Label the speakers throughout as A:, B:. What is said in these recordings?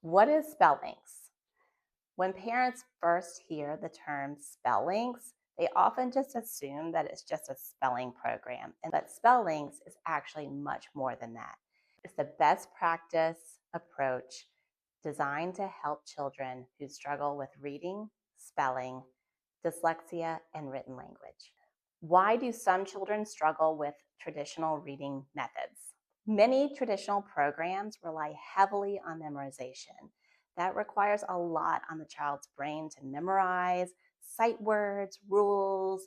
A: What is spell links? When parents first hear the term spell links, they often just assume that it's just a spelling program, but spell links is actually much more than that. It's the best practice approach designed to help children who struggle with reading, spelling, dyslexia, and written language. Why do some children struggle with traditional reading methods? Many traditional programs rely heavily on memorization. That requires a lot on the child's brain to memorize sight words, rules,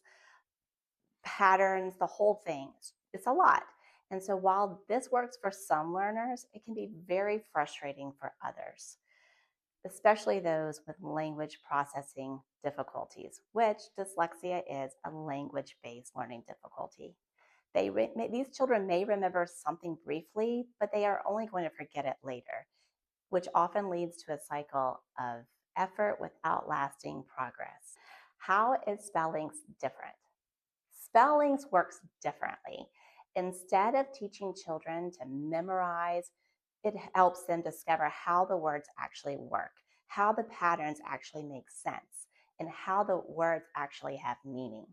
A: patterns, the whole thing. It's a lot. And so while this works for some learners, it can be very frustrating for others, especially those with language processing difficulties, which dyslexia is a language-based learning difficulty. These children may remember something briefly, but they are only going to forget it later, which often leads to a cycle of effort without lasting progress. How is spellings different? Spellings works differently. Instead of teaching children to memorize, it helps them discover how the words actually work, how the patterns actually make sense, and how the words actually have meaning.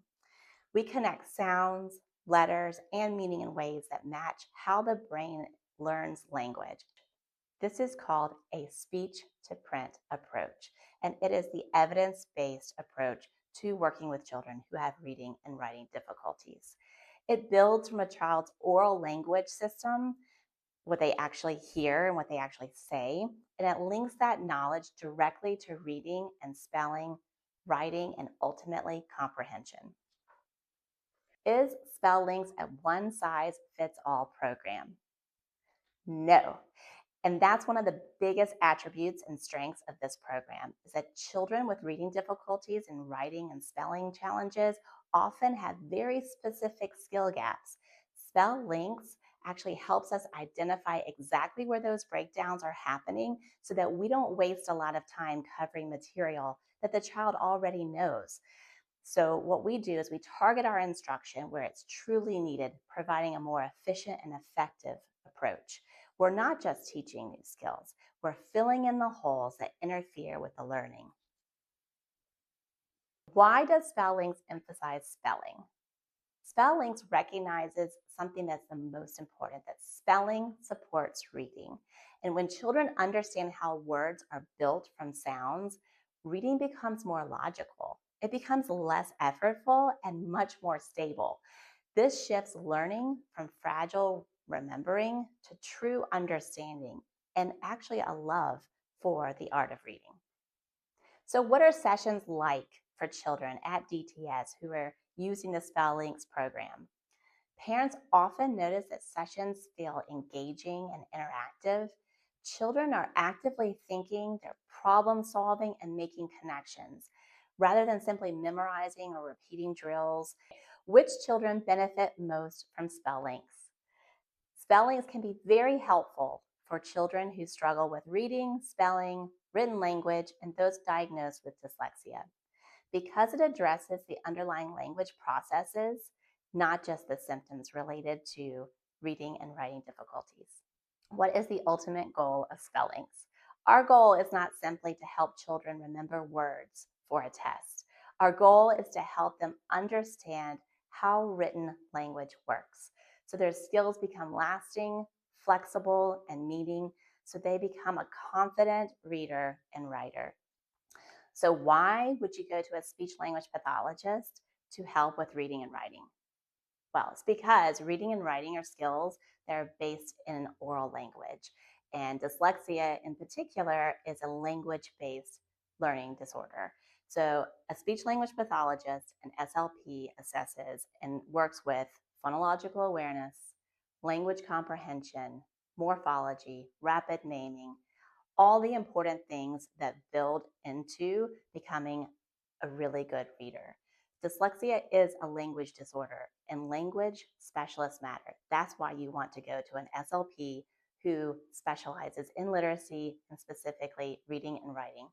A: We connect sounds, letters, and meaning in ways that match how the brain learns language. This is called a speech-to-print approach, and it is the evidence-based approach to working with children who have reading and writing difficulties. It builds from a child's oral language system, what they actually hear and what they actually say, and it links that knowledge directly to reading and spelling, writing, and ultimately comprehension. Is spell links a one-size-fits-all program? No. And that's one of the biggest attributes and strengths of this program is that children with reading difficulties and writing and spelling challenges often have very specific skill gaps. Spell links actually helps us identify exactly where those breakdowns are happening so that we don't waste a lot of time covering material that the child already knows. So what we do is we target our instruction where it's truly needed, providing a more efficient and effective approach. We're not just teaching new skills, we're filling in the holes that interfere with the learning. Why does spell links emphasize spelling? Spell links recognizes something that's the most important, that spelling supports reading. And when children understand how words are built from sounds, reading becomes more logical. It becomes less effortful and much more stable. This shifts learning from fragile remembering to true understanding and actually a love for the art of reading. So what are sessions like for children at DTS who are using the Spell Links program? Parents often notice that sessions feel engaging and interactive. Children are actively thinking, they're problem solving and making connections rather than simply memorizing or repeating drills. Which children benefit most from spell links? Spell links can be very helpful for children who struggle with reading, spelling, written language, and those diagnosed with dyslexia, because it addresses the underlying language processes, not just the symptoms related to reading and writing difficulties. What is the ultimate goal of spell links? Our goal is not simply to help children remember words for a test. Our goal is to help them understand how written language works, so their skills become lasting, flexible, and meaning, so they become a confident reader and writer. So why would you go to a speech language pathologist to help with reading and writing? Well, it's because reading and writing are skills that are based in oral language. And dyslexia in particular is a language-based learning disorder. So a speech language pathologist, an SLP, assesses and works with phonological awareness, language comprehension, morphology, rapid naming, all the important things that build into becoming a really good reader. Dyslexia is a language disorder, and language specialists matter. That's why you want to go to an SLP who specializes in literacy and specifically reading and writing.